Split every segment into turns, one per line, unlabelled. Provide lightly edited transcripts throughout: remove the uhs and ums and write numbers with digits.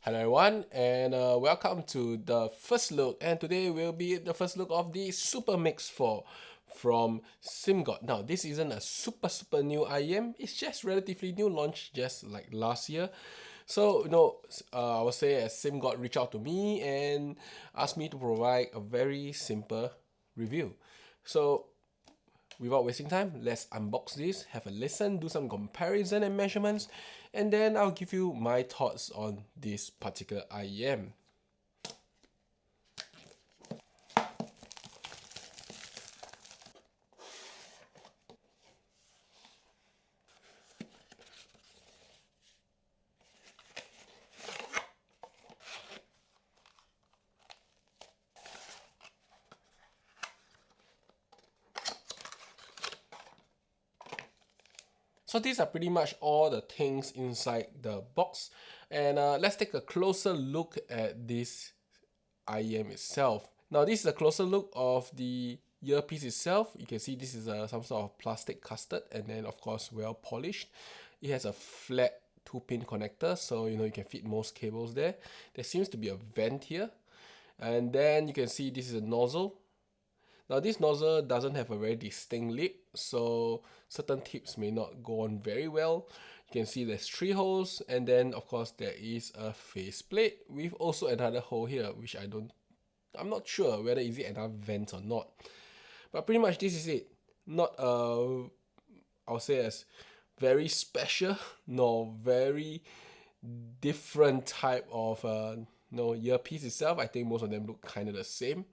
Hello everyone, and welcome to the first look. And today will be the first look of the SuperMix4 from Simgot. Now, this isn't a super new IEM. It's just relatively new launch, just like last year. So I would say as Simgot reached out to me and asked me to provide a very simple review. So without wasting time, let's unbox this, have a listen, do some comparison and measurements, and then I'll give you my thoughts on this particular IEM. So these are pretty much all the things inside the box, and let's take a closer look at this IEM itself. Now this is a closer look of the earpiece itself. You can see this is some sort of plastic custard, and then of course well polished. It has a flat 2-pin connector, so you can fit most cables there. There seems to be a vent here, and then you can see this is a nozzle. Now this nozzle doesn't have a very distinct lip, so certain tips may not go on very well. You can see there's 3 holes, and then of course there is a faceplate with also another hole here, which I'm not sure whether is it another vent or not. But pretty much this is it. Not I'll say as very special nor very different type of earpiece itself. I think most of them look kind of the same.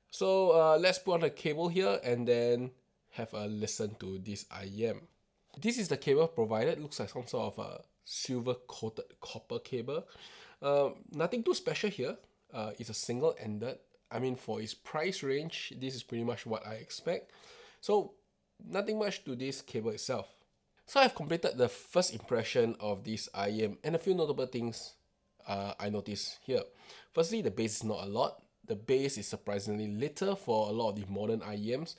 So let's put on a cable here and then have a listen to this IEM. This is the cable provided. Looks like some sort of a silver coated copper cable. Nothing too special here. It's a single-ended. I mean, for its price range, this is pretty much what I expect. So nothing much to this cable itself. So I've completed the first impression of this IEM, and a few notable things I noticed here. Firstly, the bass is not a lot. The bass is surprisingly little for a lot of the modern IEMs.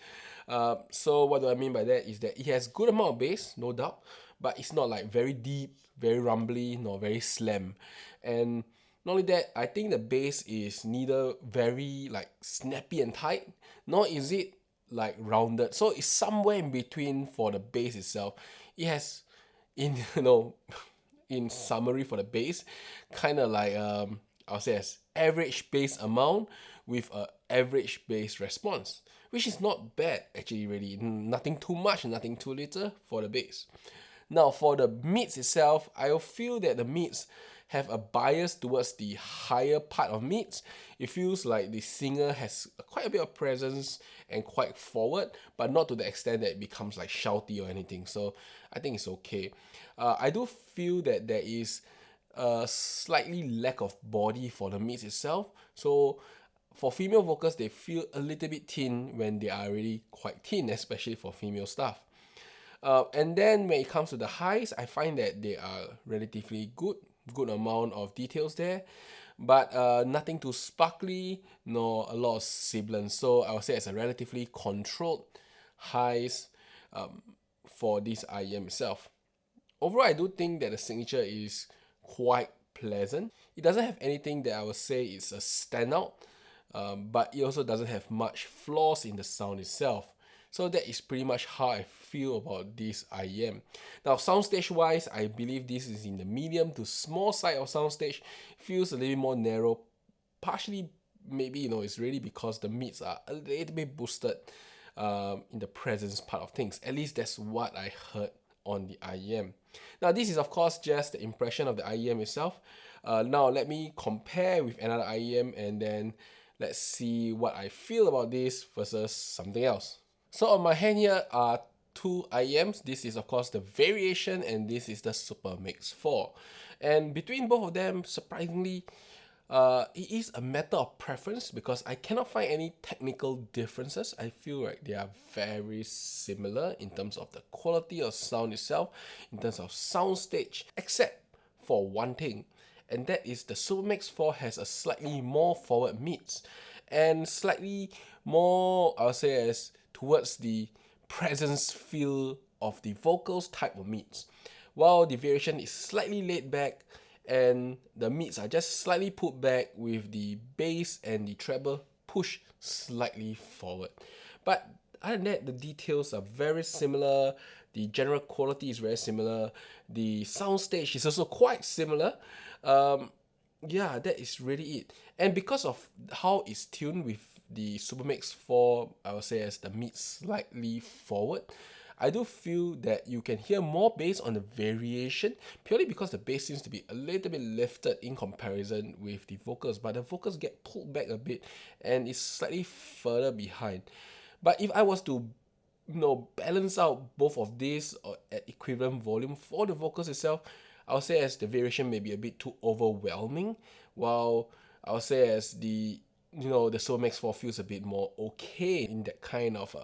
So what do I mean by that is that it has good amount of bass, no doubt, but it's not like very deep, very rumbly, nor very slam. And not only that, I think the bass is neither very like snappy and tight, nor is it like rounded. So it's somewhere in between for the bass itself. It has, in in summary for the bass, kind of like I'll say as average bass amount with a average bass response, which is not bad actually. Really, nothing too much, nothing too little for the bass. Now for the mids itself, I feel that the mids have a bias towards the higher part of mids. It feels like the singer has quite a bit of presence and quite forward, but not to the extent that it becomes like shouty or anything. So I think it's okay. I do feel that there is a slightly lack of body for the mids itself. So for female vocals, they feel a little bit thin when they are already quite thin, especially for female stuff. And then when it comes to the highs, I find that they are relatively good amount of details there, but nothing too sparkly nor a lot of sibilance. So I would say it's a relatively controlled highs for this IEM itself. Overall, I do think that the signature is quite pleasant. It doesn't have anything that I would say is a standout, but it also doesn't have much flaws in the sound itself. So that is pretty much how I feel about this IEM. Now, soundstage wise, I believe this is in the medium to small side of soundstage. Feels a little bit more narrow. Partially, maybe it's really because the mids are a little bit boosted in the presence part of things. At least that's what I heard on the IEM. Now, this is of course just the impression of the IEM itself. Now, let me compare with another IEM and then let's see what I feel about this versus something else. So on my hand here are 2 IEMs. This is of course the variation and this is the SuperMix4. And between both of them, surprisingly, it is a matter of preference because I cannot find any technical differences. I feel like they are very similar in terms of the quality of sound itself, in terms of soundstage, except for one thing, and that is the SuperMix4 has a slightly more forward mids and slightly more, I'll say, as towards the presence feel of the vocals type of mids, while the variation is slightly laid back and the mids are just slightly put back with the bass and the treble pushed slightly forward. But other than that, the details are very similar, the general quality is very similar, the soundstage is also quite similar. Yeah, that is really it. And because of how it's tuned with the SuperMix 4, I would say as the mid slightly forward, I do feel that you can hear more bass on the variation, purely because the bass seems to be a little bit lifted in comparison with the vocals, but the vocals get pulled back a bit and it's slightly further behind. But if I was to balance out both of these or at equivalent volume for the vocals itself, I would say as the variation may be a bit too overwhelming, while I would say as the the SuperMix 4 feels a bit more okay in that kind of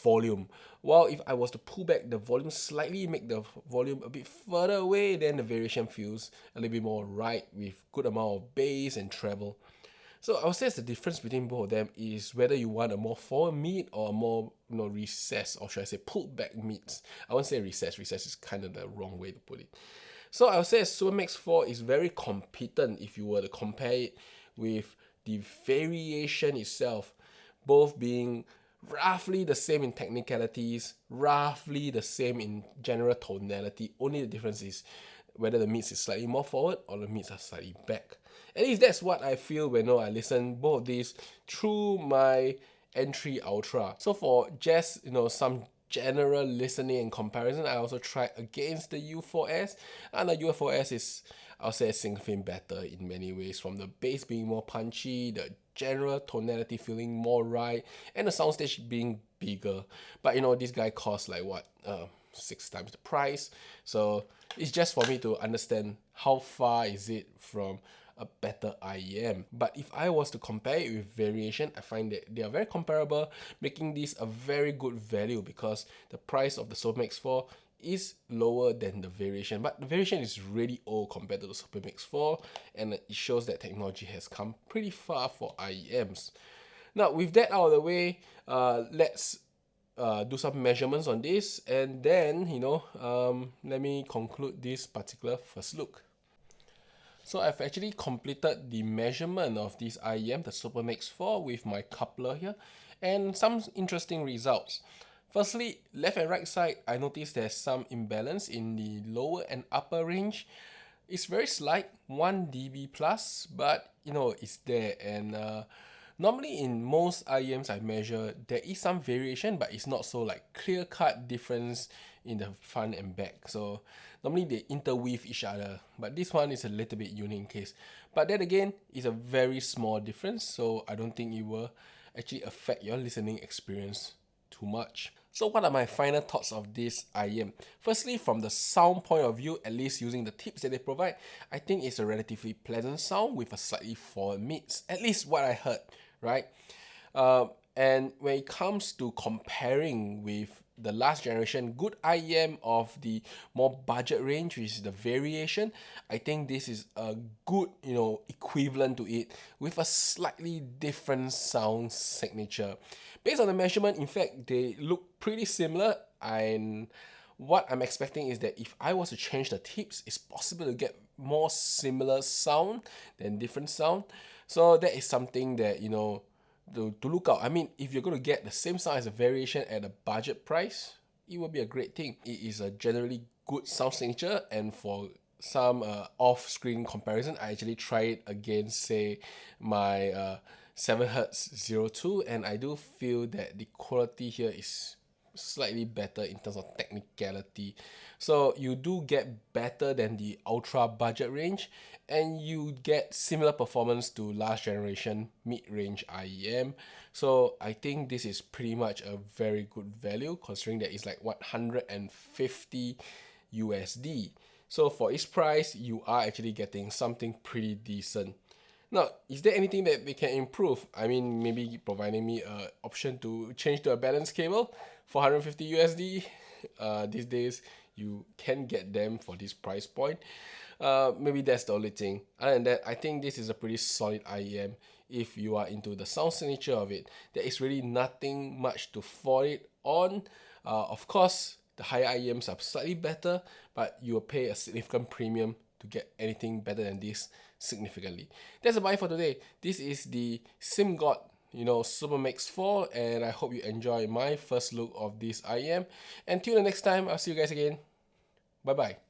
volume. While if I was to pull back the volume slightly, make the volume a bit further away, then the variation feels a little bit more right with good amount of bass and treble. So I would say the difference between both of them is whether you want a more forward mid or a more recessed, or should I say pulled back mids. I won't say recessed. Recessed is kind of the wrong way to put it. So I would say SuperMix 4 is very competent if you were to compare it with the variation itself, both being roughly the same in technicalities, roughly the same in general tonality. Only the difference is whether the mids is slightly more forward or the mids are slightly back. At least that's what I feel when I listen both of these through my N3 Ultra. So for just some general listening and comparison, I also tried against the U4S, and the U4S is, I'll say, significantly better in many ways, from the bass being more punchy, the general tonality feeling more right, and the soundstage being bigger. But this guy costs like what, 6 times the price. So it's just for me to understand how far is it from a better IEM. But if I was to compare it with variation, I find that they are very comparable, making this a very good value because the price of the SuperMix 4 is lower than the variation. But the variation is really old compared to the SuperMix 4, and it shows that technology has come pretty far for IEMs. Now, with that out of the way, let's do some measurements on this, and then let me conclude this particular first look. So I've actually completed the measurement of this IEM, the SuperMix 4, with my coupler here, and some interesting results. Firstly, left and right side, I noticed there's some imbalance in the lower and upper range. It's very slight, 1 dB plus, but it's there. And normally in most IEMs I measure, there is some variation, but it's not so like clear-cut difference in the front and back. So normally they interweave each other, but this one is a little bit unique case. But then again, it's a very small difference, so I don't think it will actually affect your listening experience too much. So what are my final thoughts of this IEM? Firstly, from the sound point of view, at least using the tips that they provide, I think it's a relatively pleasant sound with a slightly forward mids, at least what I heard, right? And when it comes to comparing with the last generation good IEM of the more budget range, which is the variation, I think this is a good equivalent to it with a slightly different sound signature. Based on the measurement, in fact, they look pretty similar, and what I'm expecting is that if I was to change the tips, it's possible to get more similar sound than different sound. So that is something that to look out. I mean, if you're going to get the same sound as a variation at a budget price, it will be a great thing. It is a generally good sound signature, and for some off-screen comparison, I actually tried it against, say, my 7Hz 02, and I do feel that the quality here is slightly better in terms of technicality. So you do get better than the ultra budget range, and you get similar performance to last generation mid-range IEM. So I think this is pretty much a very good value, considering that it's like what, 150 USD. So for its price, you are actually getting something pretty decent. Now, is there anything that they can improve? I mean, maybe providing me an option to change to a balance cable for 150 USD. These days, you can get them for this price point. Maybe that's the only thing. Other than that, I think this is a pretty solid IEM if you are into the sound signature of it. There is really nothing much to fault it on. Of course, the higher IEMs are slightly better, but you will pay a significant premium to get anything better than this significantly. That's about it for today. This is the SIMGOT SuperMix4, and I hope you enjoy my first look of this IEM. Until the next time, I'll see you guys again. Bye bye.